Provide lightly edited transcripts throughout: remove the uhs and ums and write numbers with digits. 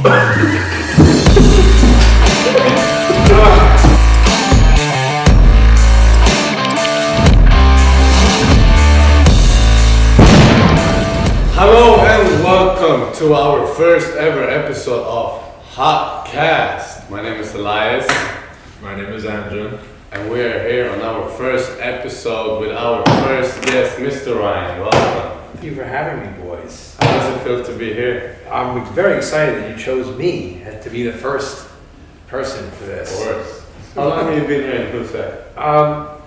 Hello and welcome to our first ever episode of Hotcast. My name is Elias. My name is Andrew. And we are here on our first episode with our first guest, Mr.Ryan. Welcome. Thank you for having me, boys. How does it feel to be here? I'm very excited that you chose me to be the first person for this. Of course. How long have you been here in Hoosac?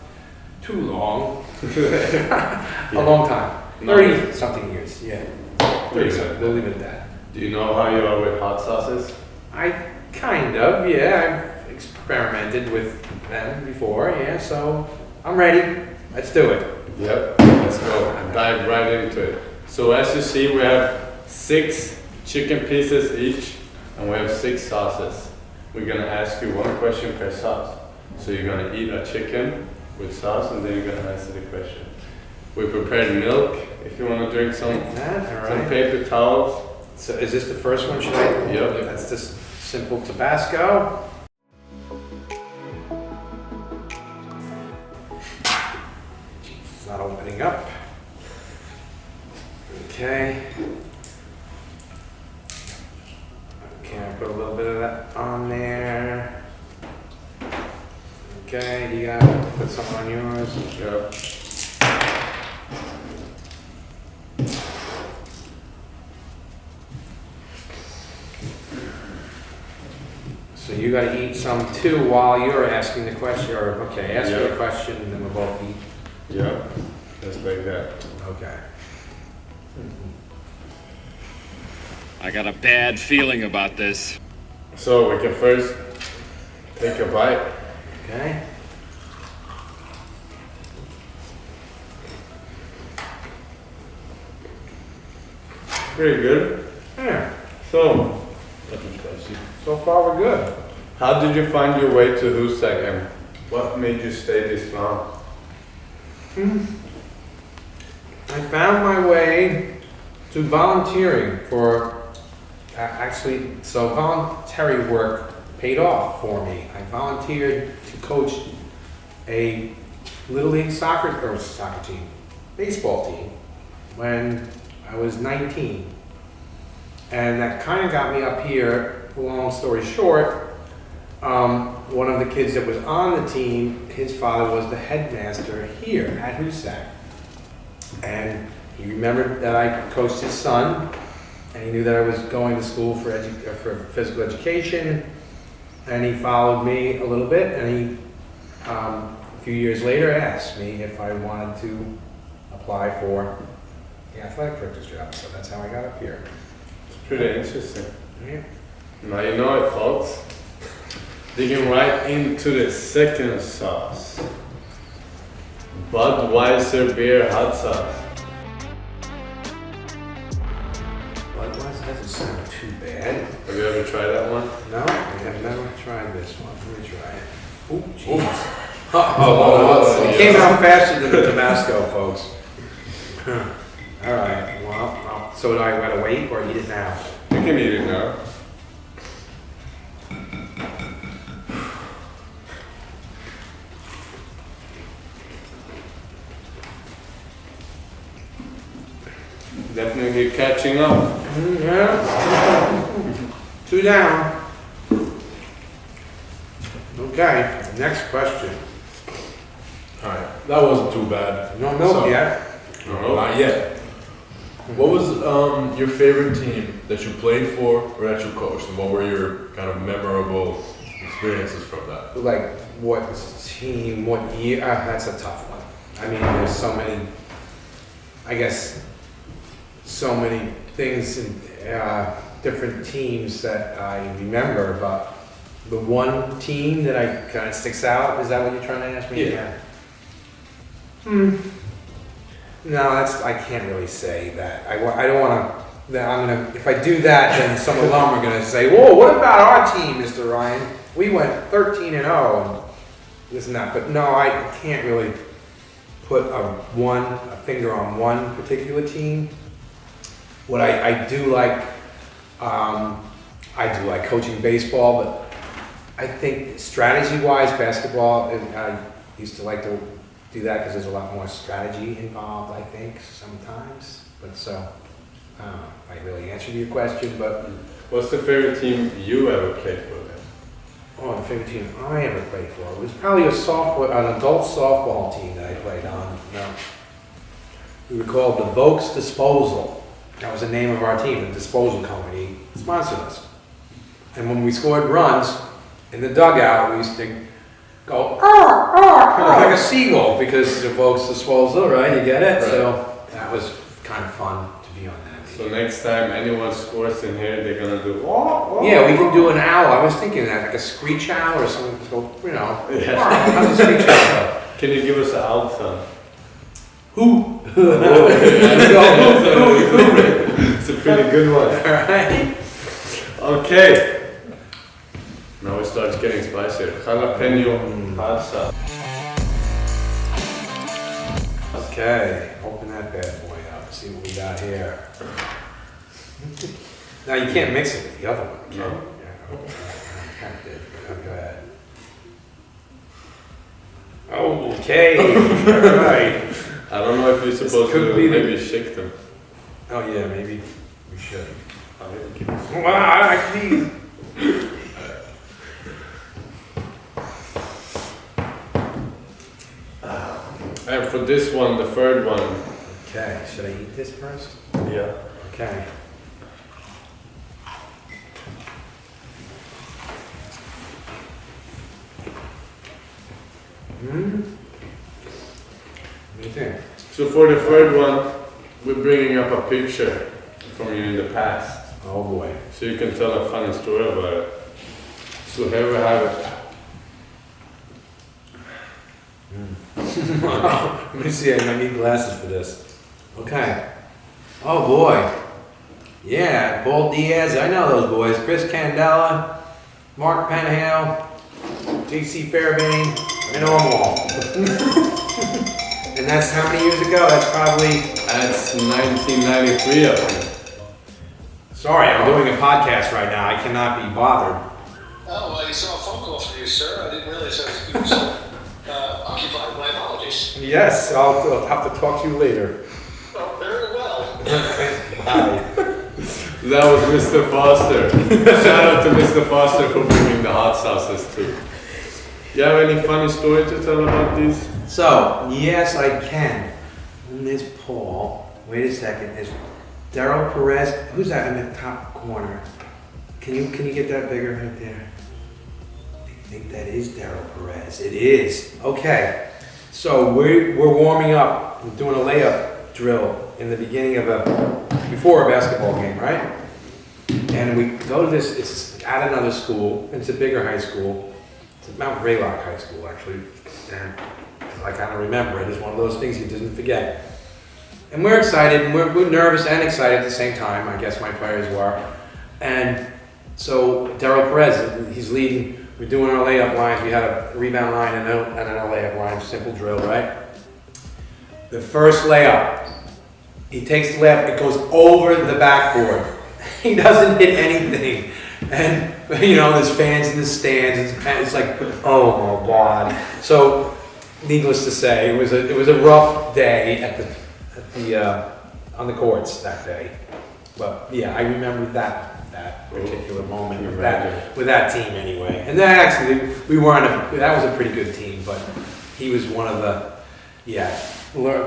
Too long. A long time. 30 something years, yeah. 30 something, we'll leave it at that. Do you know how you are with hot sauces? I kind of, yeah. I've experimented with them before, yeah, so I'm ready. Let's do it. Yep, let's go. Dive right into it. So as you see, we have 6 chicken pieces each, and we have 6 sauces. We're gonna ask you one question per sauce. So you're gonna eat a chicken with sauce, and then you're gonna answer the question. We prepared milk, if you wanna drink some paper towels. So is this the first one, should I? Yep. That's just simple Tabasco. It's not opening up. Okay. Okay, I put a little bit of that on there. Okay, you gotta put some on yours. Yep. So you gotta eat some too while you're asking the question, or, okay, ask me Yeah. the question and then we'll both eat. Yep, just like that. Okay. I got a bad feeling about this. So we can first take a bite. Okay. Pretty good. Yeah. So, So far we're good. how did you find your way to Hoosac and what made you stay this long? I found my way to volunteering for, so voluntary work paid off for me. I volunteered to coach a Little League soccer team, baseball team, when I was 19. And that kind of got me up here. Long story short, one of the kids that was on the team, his father was the headmaster here at Hoosac. And he remembered that I coached his son, and he knew that I was going to school for physical education, and he followed me a little bit, and he, a few years later, asked me if I wanted to apply for the athletic director's job. So that's how I got up here. It's pretty interesting. Yeah. Now you know it, folks. Digging right into the second sauce. Budweiser beer hot sauce. Budweiser doesn't sound too bad. Have you ever tried that one? No, I have never tried this one. Let me try it. Oh, jeez. Oh, It came out faster than the Tabasco, folks. All right, well, so do I gotta wait or eat it now? You can eat it now. Definitely catching up. Yeah. 2 down. Okay, next question. Alright, that wasn't too bad. No milk So- yet. No. Not yet. What was your favorite team that you played for or that you coached, and what were your kind of memorable experiences from that? Like, what team, what year? That's a tough one. I mean, there's so many, I guess, so many things in different teams that I remember, but the one team that I kind of sticks out, is that what you're trying to ask me? Yeah. No, I can't really say that. I don't want to, if I do that, then some of them are going to say, whoa, what about our team, Mr. Ryan? We went 13-0 and this and that. But no, I can't really put a finger on one particular team. What I do like, I I do like coaching baseball, but I think strategy-wise, basketball, I used to like to do that because there's a lot more strategy involved, I think, sometimes. But so, I don't know if I really answered your question, but... What's the favorite team you ever played for then? Oh, the favorite team I ever played for? It was probably an adult softball team that I played on. No. We were called the Vokes Disposal. That was the name of our team. The disposal company sponsored us. And when we scored runs in the dugout, we used to go, like a seagull, because the Vokes Disposal, right? You get it? Right. So that was kind of fun to be on that team. So next time anyone scores in here, they're gonna do, Yeah, we can do an owl. I was thinking that, like a screech owl or something. So, you know, Yeah. how's a screech owl? Can you give us an owl sound? Who? It's a pretty good one. Alright. Okay. Now it starts getting spicier. Jalapeno hot sauce. Okay, open that bad boy up. See what we got here. Now you can't mix it with the other one, can you? No. Yeah, okay. I kind of did, but go ahead. Okay, alright. I don't know if you're supposed could to be the- maybe shake them. Oh yeah, maybe we should. Okay. Wow, please. And for this one, the third one. Okay, should I eat this first? Yeah. Okay. Hmm? What do you think? So for the third one, we're bringing up a picture from you in the past. Oh boy. So you can tell a funny story about it. So here we have it. Let me see, I need glasses for this. Okay. Oh boy. Yeah, Paul Diaz, I know those boys. Chris Candela, Mark Penhale, J.C. Fairbairn, I know them all. And that's how many years ago? That's probably... That's 1993, I think. Sorry, I'm doing a podcast right now. I cannot be bothered. Oh, well, you saw a phone call from you, sir. I didn't realize that you were occupied. My apologies. Yes, I'll have to talk to you later. Oh, very well. Bye. That was Mr. Foster. Shout out to Mr. Foster for bringing the hot sauces too. You have any funny story to tell about these? So, yes, I can. And there's Paul. Wait a second. There's Daryl Perez. Who's that in the top corner? Can you get that bigger right there? I think that is Daryl Perez. It is. Okay. So we're warming up. We're doing a layup drill in the beginning of before a basketball game, right? And we go to this. It's at another school. It's a bigger high school. It's Mount Greylock High School, actually. And I kind of remember it. It's one of those things you didn't forget. And we're excited, and we're nervous and excited at the same time. I guess my players were. And so Daryl Perez, he's leading. We're doing our layup lines. We had a rebound line and a layup line, simple drill, right? The first layup, he takes the layup, it goes over the backboard. He doesn't hit anything. And, you know, there's fans in the stands. It's like, oh my God. So, needless to say, it was a rough day on the courts that day. But yeah, I remember that particular moment with that team anyway. And then actually, that was a pretty good team, but he was one of the,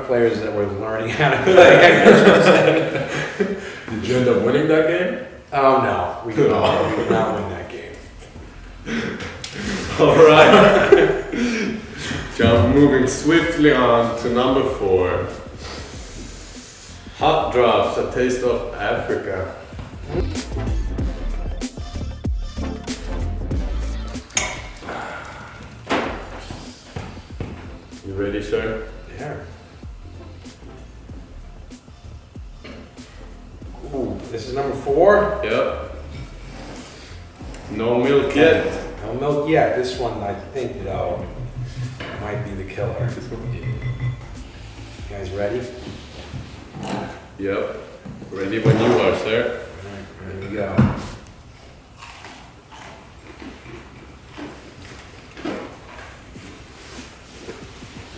players that were learning how to play. Did you end up winning that game? Oh no, we did not win that game. All right. Jump moving swiftly on to number 4. Hot Drops, a taste of Africa. You ready, sir? Yeah. Ooh, this is number 4. Yep. No milk yet. No milk yet. This one, I think, though, might be the killer. You guys ready? Yep. Ready when you are, sir. All right, here we go.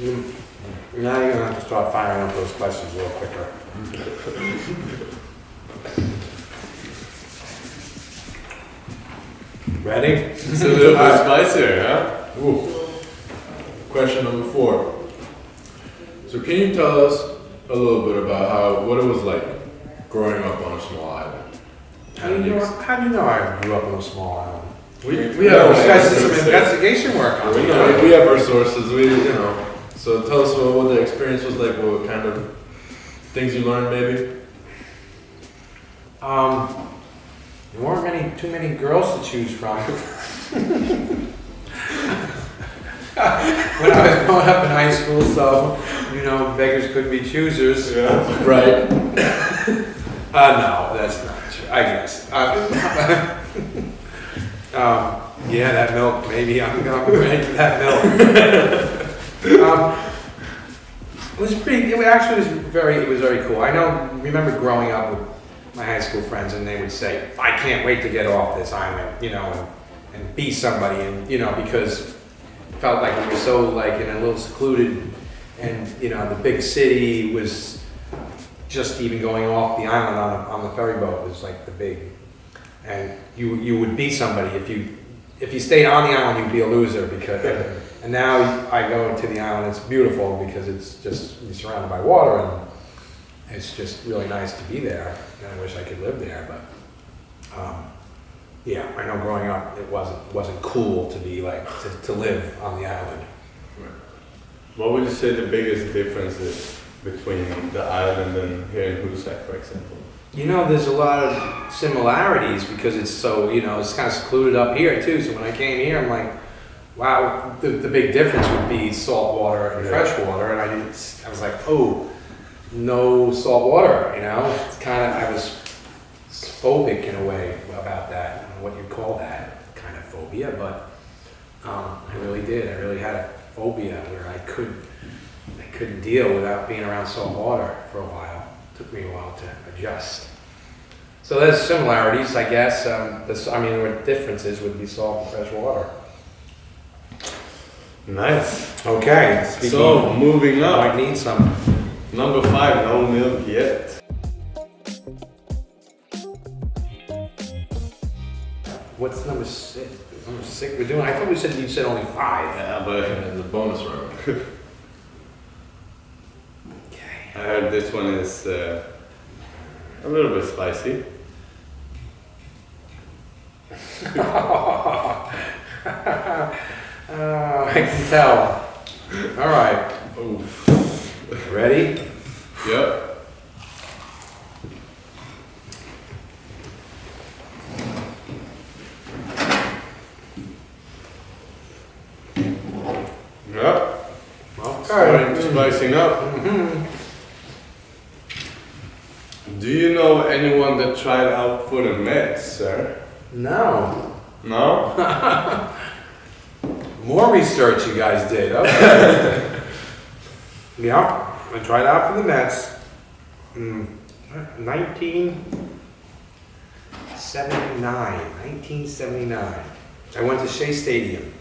Now you're gonna have to start firing up those questions a little quicker. Ready? It's a little bit spicier, huh? Ooh. Question number 4. So can you tell us a little bit about what it was like growing up on a small island? How do you know I grew up on a small island? We You have guys did some sources. investigation work on We me. know, we have our sources. So tell us what the experience was like. What kind of things you learned, maybe? There weren't too many girls to choose from. When I was growing up in high school, so, beggars couldn't be choosers. Yeah. Right. No, that's not true, I guess. Yeah, that milk, maybe I'm gonna be ready for that milk. It was very cool. Remember growing up with my high school friends, and they would say, I can't wait to get off this island, and be somebody, and, because it felt like we were so like in a little secluded, and, the big city was just even going off the island on the ferry boat was like the big, and you would be somebody if you stayed on the island, you'd be a loser and now I go to the island, it's beautiful because it's just, you're surrounded by water and it's just really nice to be there. And I wish I could live there, but, yeah, I know growing up, it wasn't cool to be like, to live on the island. What would you say the biggest difference is between the island and here in Hoosac, for example? There's a lot of similarities because it's so, it's kind of secluded up here too. So when I came here, I'm like, wow, the big difference would be salt water and fresh water. And I was like, oh, no salt water, It's kind of, I was phobic in a way about that. I don't know what you'd call that kind of phobia, but I really did. I really had a phobia where I couldn't deal without being around salt water for a while. Took me a while to adjust. So there's similarities, I guess. What differences would be salt and fresh water. Nice. Okay. So, moving I up. might need some. Number 5, no milk yet. What's number 6? Number 6 we're doing? I thought you said only 5. Yeah, but And the bonus round. Okay. I heard this one is a little bit spicy. I can tell. All right. Oh. Ready? Yep. Yep. Starting to spicing up. Do you know anyone that tried out for the Mets, sir? No. No? More research you guys did. Okay. Yeah, I tried out for the Mets. 1979. I went to Shea Stadium,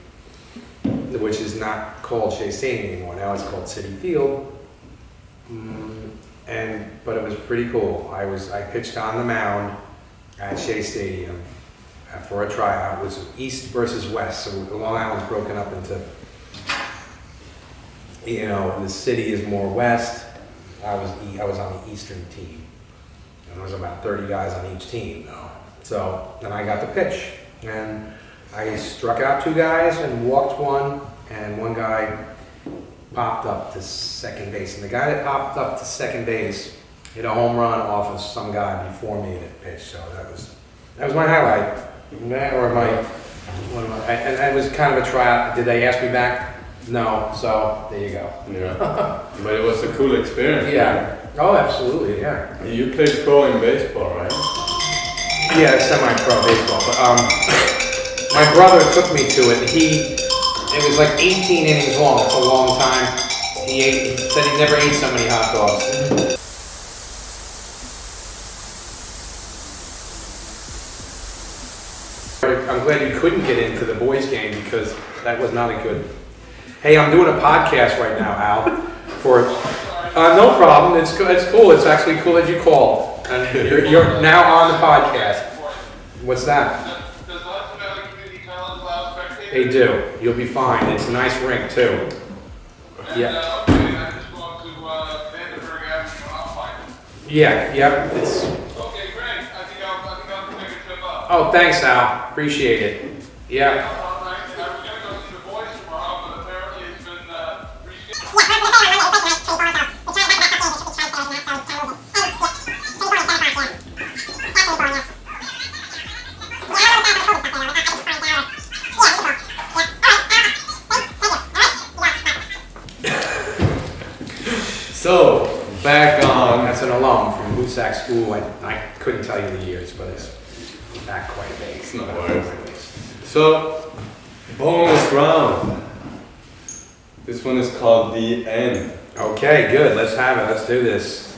which is not called Shea Stadium anymore. Now it's called Citi Field. But it was pretty cool. I pitched on the mound at Shea Stadium for a tryout. It was East versus West, so Long Island's broken up into, the city is more west. I was on the eastern team. And there was about 30 guys on each team, though. So then I got the pitch, and I struck out 2 guys and walked 1, and 1 guy popped up to second base. And the guy that popped up to second base hit a home run off of some guy before me that pitched. So that was my highlight. And it was kind of a tryout. Did they ask me back? No. So there you go. Yeah. But it was a cool experience. Yeah. Oh, absolutely. Yeah. Right? You played pro in baseball, right? Yeah, semi-pro baseball. But my brother took me to it. It was like 18 innings long. It's a long time. He said he never ate so many hot dogs. I'm glad you couldn't get into the boys game because that was not a good Hey, I'm doing a podcast right now, Al. For no problem. It's cool. It's actually cool that you called. And you're now on the podcast. What's that? Does Hudson Valley Community College allow spectators? They do. You'll be fine. It's a nice rink too. Yeah. Okay, I just go up to Vandenberg Avenue, I'll find it. Yeah. Yep. It's. Okay, great. I think I'll take a trip up. Oh, thanks, Al. Appreciate it. Yeah. All right. I was gonna go see the boys tomorrow, but apparently it's been rescheduled. So, back on. That's an alum from Hoosac School. I couldn't tell you the years, but it's back quite a bit. No worries. So, bonus round. This one is called The End. Okay, good. Let's have it. Let's do this.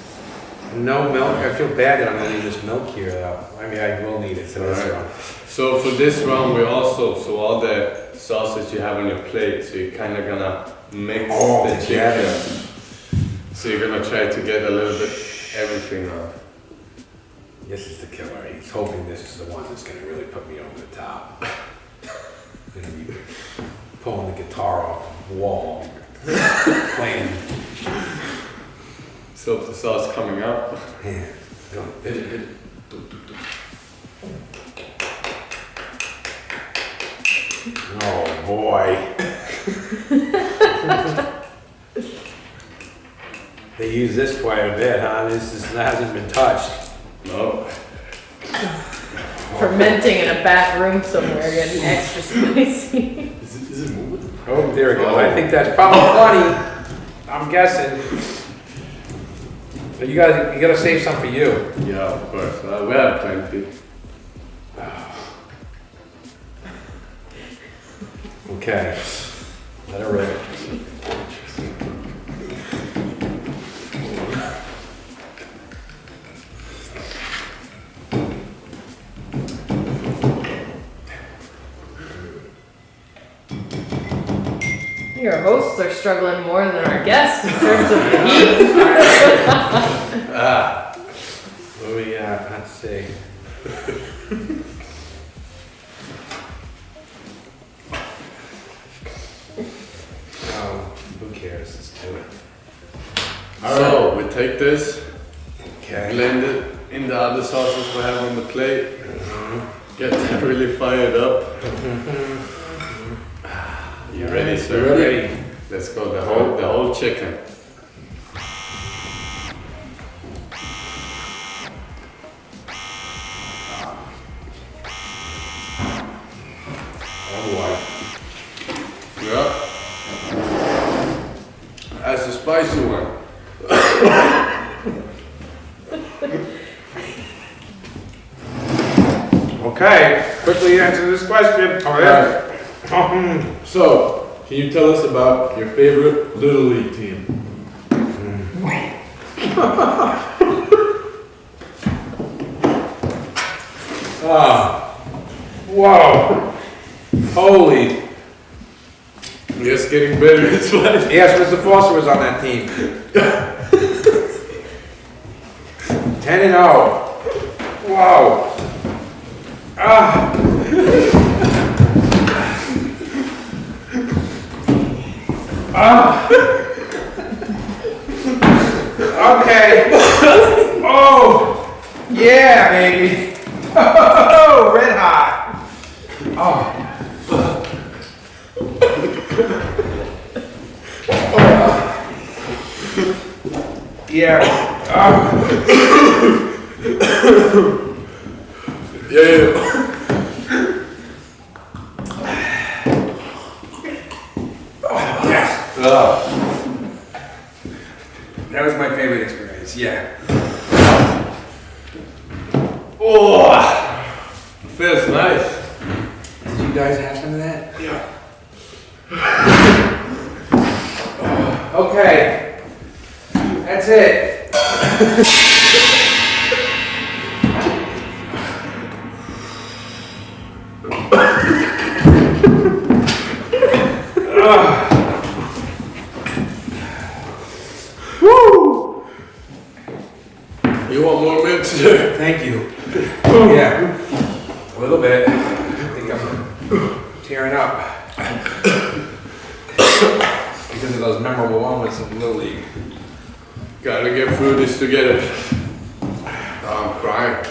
No milk. I feel bad that I'm going to need this milk here, though. I mean, I will need it for this Alright. one. So for this round, we also, so all the sauces you have on your plate, so you're kind of gonna mix the together. chicken. So you're gonna try to get a little bit everything on. This is the killer. He's hoping this is the one that's going to really put me over the top. Going to be pulling the guitar off the wall, playing. So the sauce coming up. Yeah. Go. Hit it, hit it. Oh boy. They use this quite a bit, huh? That hasn't been touched. No. Fermenting in a back room somewhere, getting extra spicy. Is it moving? Oh, there it goes. I think that's probably funny. I'm guessing. But you gotta save some for you. Yeah, of course. We have plenty. Okay. Let it rip. Your hosts are struggling more than our guests in terms of the heat. What do we got? Let's see. Oh, who cares? Let's do it. So we take this, Okay. blend it in the other sauces we have on the plate. Get that really fired up. You ready, sir? Ready. Let's go. The whole chicken. Oh boy. Yeah. That's the spicy one. Okay. Quickly answer this question. Oh, yeah. So, can you tell us about your favorite Little League team? Whoa. Holy. Just getting better as well. Yes, Mr. Foster was on that team. 10-0. Wow. Okay. Oh, yeah, baby. Oh, red hot. Oh. Yeah. Yeah. Yes. That was my favorite experience. Yeah. Oh, it feels nice. Did you guys have some of that? Yeah. Okay. That's it. tearing up. Because of those memorable moments in Little League. Gotta get through this together. Oh, I'm crying.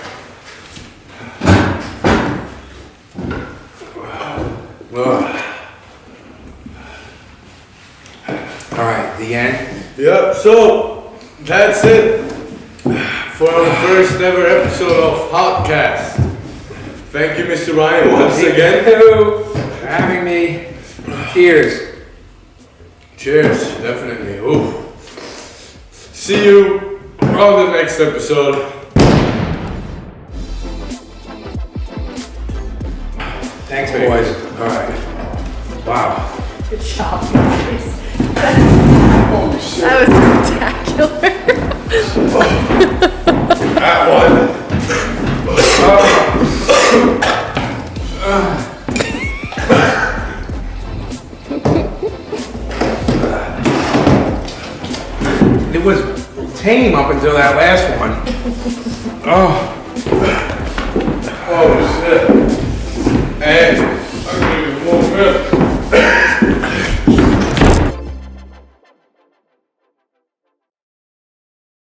All right, the end. Yep, so that's it for our first ever episode of Hotcast. Thank you, Mr. Ryan, once again. Thank you for having me. Cheers. Cheers, definitely. Ooh. See you on the next episode. Thanks, boys. All right. Wow. Good job, guys. That was spectacular. That one. It was tame up until that last one. Oh. Oh shit.